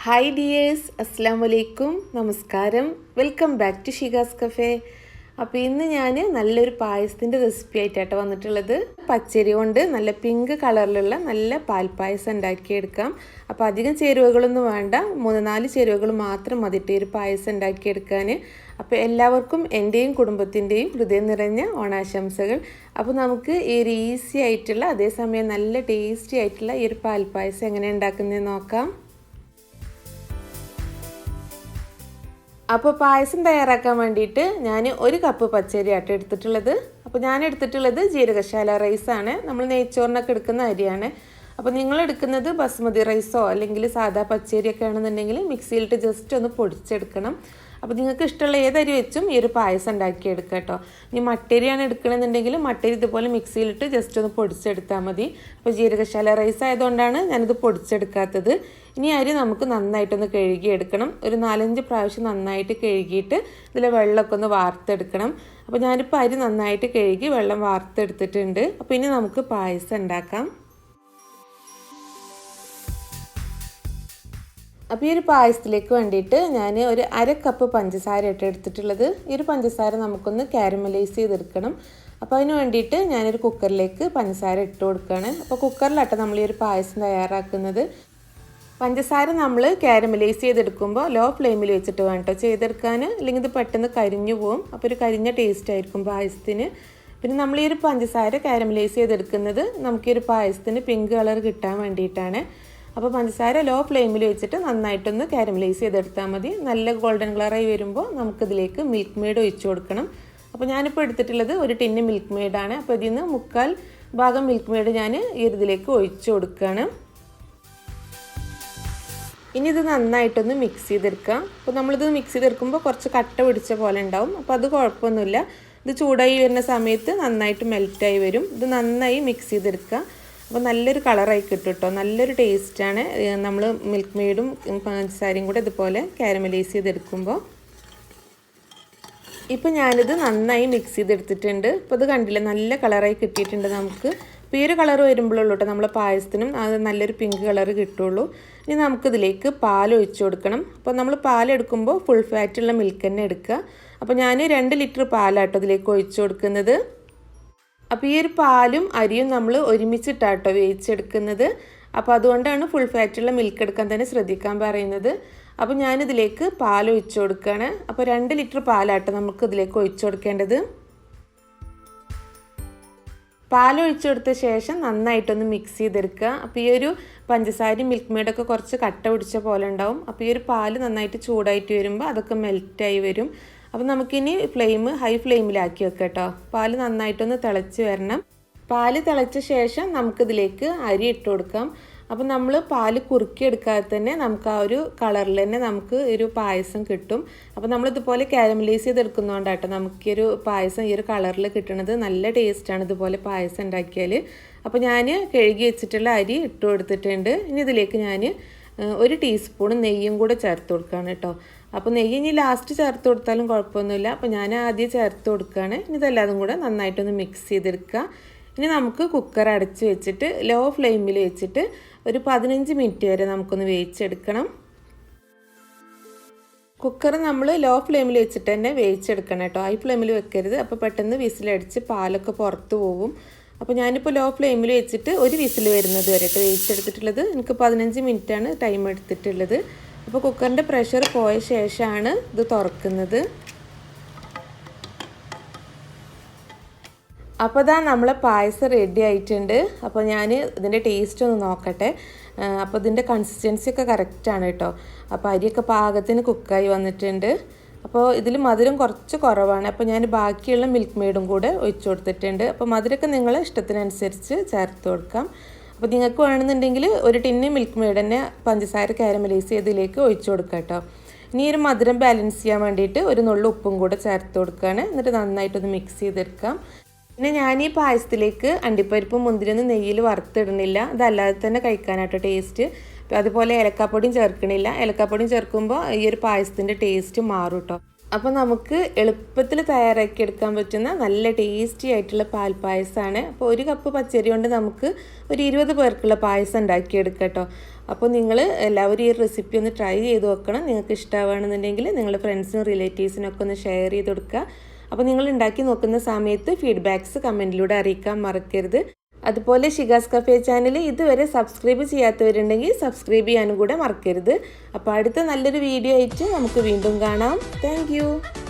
Hi dears, അസ്സാം വലൈക്കും, നമസ്കാരം. Welcome back to Shika's cafe. അപ്പോൾ ഇന്ന് ഞാൻ നല്ലൊരു പായസത്തിൻ്റെ റെസിപ്പി ആയിട്ടാണ് വന്നിട്ടുള്ളത്. പച്ചരി കൊണ്ട് നല്ല പിങ്ക് കളറിലുള്ള നല്ല പാൽപ്പായസം ഉണ്ടാക്കിയെടുക്കാം. അപ്പോൾ അധികം ചേരുവകളൊന്നും വേണ്ട, 3-4 ചേരുവകൾ മാത്രം മതിയിട്ട് ഈ ഒരു പായസം ഉണ്ടാക്കിയെടുക്കാൻ. അപ്പോൾ എല്ലാവർക്കും എൻ്റെയും കുടുംബത്തിൻ്റെയും ഹൃദയം നിറഞ്ഞ ഓണാശംസകൾ. അപ്പോൾ നമുക്ക് ഈ ഒരു ഈസി ആയിട്ടുള്ള അതേസമയം നല്ല ടേസ്റ്റി ആയിട്ടുള്ള ഈ ഒരു പാൽപ്പായസം എങ്ങനെ ഉണ്ടാക്കുന്നതെന്ന് നോക്കാം. അപ്പോൾ പായസം തയ്യാറാക്കാൻ വേണ്ടിയിട്ട് ഞാൻ 1 കപ്പ് പച്ചരി ആട്ട് എടുത്തിട്ടുള്ളത്. അപ്പോൾ ഞാൻ എടുത്തിട്ടുള്ളത് ജീരകശാല റൈസാണ്. നമ്മൾ നെയ്ച്ചോറിനൊക്കെ എടുക്കുന്ന അരിയാണ്. അപ്പോൾ നിങ്ങൾ എടുക്കുന്നത് ബസ്മതി റൈസോ അല്ലെങ്കിൽ സാധാ പച്ചരിയൊക്കെ ആണെന്നുണ്ടെങ്കിൽ മിക്സിയിലിട്ട് ജസ്റ്റ് ഒന്ന് പൊടിച്ചെടുക്കണം. അപ്പോൾ നിങ്ങൾക്ക് ഇഷ്ടമുള്ള ഏതരി വെച്ചും ഈ ഒരു പായസം ഉണ്ടാക്കിയെടുക്കുക കേട്ടോ. ഇനി മട്ടരിയാണ് എടുക്കണമെന്നുണ്ടെങ്കിൽ മട്ടരി ഇതുപോലെ മിക്സിയിലിട്ട് ജസ്റ്റ് ഒന്ന് പൊടിച്ചെടുത്താൽ മതി. അപ്പോൾ ജീരകശാല റൈസ് ആയതുകൊണ്ടാണ് ഞാനിത് പൊടിച്ചെടുക്കാത്തത്. ഇനി അരി നമുക്ക് നന്നായിട്ടൊന്ന് കഴുകിയെടുക്കണം. ഒരു 4-5 പ്രാവശ്യം നന്നായിട്ട് കഴുകിയിട്ട് ഇതിലെ വെള്ളമൊക്കെ ഒന്ന് വാർത്തെടുക്കണം. അപ്പോൾ ഞാനിപ്പോൾ അരി നന്നായിട്ട് കഴുകി വെള്ളം വാർത്തെടുത്തിട്ടുണ്ട്. അപ്പോൾ ഇനി നമുക്ക് പായസം ഉണ്ടാക്കാം. അപ്പോൾ ഈ ഒരു പായസത്തിലേക്ക് വേണ്ടിയിട്ട് ഞാൻ ഒരു 1/2 കപ്പ് പഞ്ചസാര എടുത്തിട്ടുള്ളത്. ഈ ഒരു പഞ്ചസാര നമുക്കൊന്ന് കാരമലൈസ് ചെയ്തെടുക്കണം. അപ്പോൾ അതിന് വേണ്ടിയിട്ട് ഞാനൊരു കുക്കറിലേക്ക് പഞ്ചസാര ഇട്ട് കൊടുക്കുകയാണ്. അപ്പോൾ കുക്കറിലാട്ടെ നമ്മൾ ഈ ഒരു പായസം തയ്യാറാക്കുന്നത്. പഞ്ചസാര നമ്മൾ കാരമലൈസ് ചെയ്തെടുക്കുമ്പോൾ ലോ ഫ്ലെയിമിൽ വെച്ചിട്ട് വേണം കേട്ടോ ചെയ്തെടുക്കാൻ, അല്ലെങ്കിൽ ഇത് പെട്ടെന്ന് കരിഞ്ഞു പോകും. അപ്പോൾ ഒരു കരിഞ്ഞ ടേസ്റ്റ് ആയിരിക്കും പായസത്തിന്. പിന്നെ നമ്മൾ ഈ ഒരു പഞ്ചസാര കാരമലൈസ് ചെയ്തെടുക്കുന്നത് നമുക്ക് ഈ ഒരു പായസത്തിന് പിങ്ക് കളർ കിട്ടാൻ വേണ്ടിയിട്ടാണ്. അപ്പോൾ പഞ്ചസാര ലോ ഫ്ലെയിമിൽ വെച്ചിട്ട് നന്നായിട്ടൊന്ന് കാരമലൈസ് ചെയ്തെടുത്താൽ മതി. നല്ല ഗോൾഡൻ കളറായി വരുമ്പോൾ നമുക്കിതിലേക്ക് മിൽക്ക് മെയ്ഡ് ഒഴിച്ചു കൊടുക്കണം. അപ്പോൾ ഞാനിപ്പോൾ എടുത്തിട്ടുള്ളത് ഒരു ടിന്ന് മിൽക്ക് മെയ്ഡാണ്. അപ്പോൾ ഇതിൽ നിന്ന് 3/4 ഭാഗം മിൽക്ക് മെയ്ഡ് ഞാൻ ഈ ഇതിലേക്ക് ഒഴിച്ചു കൊടുക്കുകയാണ്. ഇനി ഇത് നന്നായിട്ടൊന്ന് മിക്സ് ചെയ്തെടുക്കാം. അപ്പോൾ നമ്മളിത് മിക്സ് ചെയ്തെടുക്കുമ്പോൾ കുറച്ച് കട്ട പിടിച്ച പോലെ ഉണ്ടാവും. അപ്പോൾ അത് കുഴപ്പമൊന്നുമില്ല. ഇത് ചൂടായി വരുന്ന സമയത്ത് നന്നായിട്ട് മെൽറ്റായി വരും. ഇത് നന്നായി മിക്സ് ചെയ്തെടുക്കുക. അപ്പോൾ നല്ലൊരു കളറായി കിട്ടും കേട്ടോ. നല്ലൊരു ടേസ്റ്റാണ് നമ്മൾ മിൽക്ക് മെയ്ഡും പഞ്ചസാരയും കൂടെ ഇതുപോലെ കാരമലൈസ് ചെയ്തെടുക്കുമ്പോൾ. ഇപ്പോൾ ഞാനിത് നന്നായി മിക്സ് ചെയ്തെടുത്തിട്ടുണ്ട്. അപ്പോൾ ഇത് കണ്ടില്ലേ, നല്ല കളറായി കിട്ടിയിട്ടുണ്ട് നമുക്ക്. അപ്പോൾ ഈ ഒരു കളർ വരുമ്പോഴുള്ളൂ കേട്ടോ നമ്മളെ പായസത്തിനും അത് നല്ലൊരു പിങ്ക് കളർ കിട്ടുള്ളൂ. ഇനി നമുക്കിതിലേക്ക് പാൽ ഒഴിച്ചു കൊടുക്കണം. അപ്പോൾ നമ്മൾ പാലെടുക്കുമ്പോൾ ഫുൾ ഫാറ്റുള്ള മിൽക്ക് തന്നെ എടുക്കുക. അപ്പോൾ ഞാൻ 2 ലിറ്റർ പാലാട്ടോ ഇതിലേക്ക് ഒഴിച്ചു കൊടുക്കുന്നത്. അപ്പോൾ ഈ ഒരു പാലും അരിയും നമ്മൾ ഒരുമിച്ചിട്ടാട്ടോ വേവിച്ചെടുക്കുന്നത്. അപ്പോൾ അതുകൊണ്ടാണ് ഫുൾ ഫാറ്റുള്ള മിൽക്ക് എടുക്കാൻ തന്നെ ശ്രദ്ധിക്കാൻ പറയുന്നത്. അപ്പോൾ ഞാനിതിലേക്ക് പാൽ ഒഴിച്ചു കൊടുക്കുകയാണ്. അപ്പോൾ 2 ലിറ്റർ പാലാട്ടോ നമുക്ക് ഇതിലേക്ക് ഒഴിച്ചു കൊടുക്കേണ്ടത്. പാൽ ഒഴിച്ചു കൊടുത്ത ശേഷം നന്നായിട്ടൊന്ന് മിക്സ് ചെയ്തെടുക്കുക. അപ്പോൾ ഈ ഒരു പഞ്ചസാരയും മിൽക്ക് മെയ്ഡൊക്കെ കുറച്ച് കട്ട പിടിച്ച പോലെ ഉണ്ടാവും. അപ്പോൾ ഈ ഒരു പാല് നന്നായിട്ട് ചൂടായിട്ട് വരുമ്പോൾ അതൊക്കെ മെൽറ്റായി വരും. അപ്പോൾ നമുക്കിനി ഹൈ ഫ്ലെയിമിലാക്കി വെക്കാം കേട്ടോ. പാല് നന്നായിട്ടൊന്ന് തിളച്ച് വരണം. പാല് തിളച്ച ശേഷം നമുക്കിതിലേക്ക് അരി ഇട്ട് കൊടുക്കാം. അപ്പോൾ നമ്മൾ പാല് കുറുക്കിയെടുക്കാതെ തന്നെ നമുക്ക് ആ ഒരു കളറിൽ തന്നെ നമുക്ക് ഒരു പായസം കിട്ടും. അപ്പോൾ നമ്മളിതുപോലെ കാരമലൈസ് ചെയ്തെടുക്കുന്നതുകൊണ്ടാട്ടോ നമുക്ക് ഈ ഒരു പായസം ഈ ഒരു കളറിൽ കിട്ടുന്നത്. നല്ല ടേസ്റ്റാണ് ഇതുപോലെ പായസം ഉണ്ടാക്കിയാൽ. അപ്പോൾ ഞാൻ കഴുകി വെച്ചിട്ടുള്ള അരി ഇട്ട് കൊടുത്തിട്ടുണ്ട്. ഇനി ഇതിലേക്ക് ഞാൻ 1 ടീസ്പൂൺ നെയ്യും കൂടെ ചേർത്ത് കൊടുക്കുകയാണ് കേട്ടോ. അപ്പോൾ നെയ്യ് ഇനി ലാസ്റ്റ് ചേർത്ത് കൊടുത്താലും കുഴപ്പമൊന്നുമില്ല. അപ്പോൾ ഞാൻ ആദ്യം ചേർത്ത് കൊടുക്കുകയാണ്. ഇനി ഇതെല്ലാതും കൂടെ നന്നായിട്ടൊന്ന് മിക്സ് ചെയ്തെടുക്കുക. ഇനി നമുക്ക് കുക്കർ അടച്ച് വെച്ചിട്ട് ലോ ഫ്ലെയിമിൽ വെച്ചിട്ട് ഒരു 15 മിനിറ്റ് വരെ നമുക്കൊന്ന് വേവിച്ചെടുക്കണം. കുക്കർ നമ്മൾ ലോ ഫ്ലെയിമിൽ വെച്ചിട്ട് തന്നെ വേവിച്ചെടുക്കണം കേട്ടോ. ഹൈ ഫ്ലെയിമിൽ വെക്കരുത്. അപ്പോൾ പെട്ടെന്ന് വിസിലടിച്ച് പാലൊക്കെ പുറത്ത് പോകും. അപ്പോൾ ഞാനിപ്പോൾ ലോ ഫ്ലെയിമിൽ വെച്ചിട്ട് ഒരു വിസിൽ വരുന്നത് വരെ വേവിച്ചെടുത്തിട്ടുള്ളത്. എനിക്ക് 15 മിനിറ്റാണ് ടൈം എടുത്തിട്ടുള്ളത്. അപ്പോൾ കുക്കറിൻ്റെ പ്രഷർ പോയ ശേഷമാണ് ഇത് തുറക്കുന്നത്. അപ്പോൾ ഇതാ നമ്മളെ പായസം റെഡി ആയിട്ടുണ്ട്. അപ്പോൾ ഞാൻ ഇതിൻ്റെ ടേസ്റ്റ് ഒന്ന് നോക്കട്ടെ. അപ്പോൾ ഇതിൻ്റെ കൺസിസ്റ്റൻസി ഒക്കെ കറക്റ്റാണ് കേട്ടോ. അപ്പോൾ അരിയൊക്കെ പാകത്തിന് കുക്കായി വന്നിട്ടുണ്ട്. അപ്പോൾ ഇതിൽ മധുരം കുറച്ച് കുറവാണ്. അപ്പോൾ ഞാൻ ബാക്കിയുള്ള മിൽക്ക് മെയ്ഡും കൂടെ ഒഴിച്ചു കൊടുത്തിട്ടുണ്ട്. അപ്പോൾ മധുരമൊക്കെ നിങ്ങളെ ഇഷ്ടത്തിനനുസരിച്ച് ചേർത്ത് കൊടുക്കാം. അപ്പോൾ നിങ്ങൾക്ക് വേണമെന്നുണ്ടെങ്കിൽ ഒരു ടിന്ന് മിൽക്ക് മെയ്ഡ് തന്നെ പഞ്ചസാര കാരമലൈസ് ചെയ്തതിലേക്ക് ഒഴിച്ചു കൊടുക്കാം കേട്ടോ. ഇനി ഒരു മധുരം ബാലൻസ് ചെയ്യാൻ വേണ്ടിയിട്ട് ഒരു നുള്ളു ഉപ്പും കൂടെ ചേർത്ത് കൊടുക്കുകയാണ്. എന്നിട്ട് നന്നായിട്ടൊന്ന് മിക്സ് ചെയ്തെടുക്കാം. പിന്നെ ഞാൻ ഈ പായസത്തിലേക്ക് അണ്ടിപ്പരിപ്പും മുന്തിരിയൊന്നും നെയ്യിൽ വറുത്തിടുന്നില്ല. അതല്ലാതെ തന്നെ കഴിക്കാനായിട്ട് ടേസ്റ്റ്. അതുപോലെ ഏലക്കാപ്പൊടിയും ചേർക്കണില്ല. ഏലക്കാപ്പൊടിയും ചേർക്കുമ്പോൾ ഈ ഒരു പായസത്തിൻ്റെ ടേസ്റ്റ് മാറും കേട്ടോ. അപ്പോൾ നമുക്ക് എളുപ്പത്തിൽ തയ്യാറാക്കി എടുക്കാൻ പറ്റുന്ന നല്ല ടേസ്റ്റി ആയിട്ടുള്ള പാൽപ്പായസമാണ്. അപ്പോൾ 1 കപ്പ് പച്ചരി കൊണ്ട് നമുക്ക് ഒരു 20 പേർക്കുള്ള പായസം ഉണ്ടാക്കിയെടുക്കാം കേട്ടോ. അപ്പോൾ നിങ്ങൾ എല്ലാവരും ഈ റെസിപ്പി ഒന്ന് ട്രൈ ചെയ്ത് നോക്കണം. നിങ്ങൾക്ക് ഇഷ്ടമാണെന്നുണ്ടെങ്കിൽ നിങ്ങളുടെ ഫ്രണ്ട്സിനും റിലേറ്റീവ്സിനൊക്കെ ഒന്ന് ഷെയർ ചെയ്ത് കൊടുക്കുക. അപ്പോൾ നിങ്ങൾ ഉണ്ടാക്കി നോക്കുന്ന സമയത്ത് ഫീഡ്ബാക്ക്സ് കമൻറ്റിലൂടെ അറിയിക്കാൻ മറക്കരുത്. അതുപോലെ ഷികാസ് കഫേ ചാനൽ ഇതുവരെ സബ്സ്ക്രൈബ് ചെയ്യാത്തവരുണ്ടെങ്കിൽ സബ്സ്ക്രൈബ് ചെയ്യാനും കൂടെ മറക്കരുത്. അപ്പോൾ അടുത്ത നല്ലൊരു വീഡിയോ ആയിട്ട് നമുക്ക് വീണ്ടും കാണാം. താങ്ക്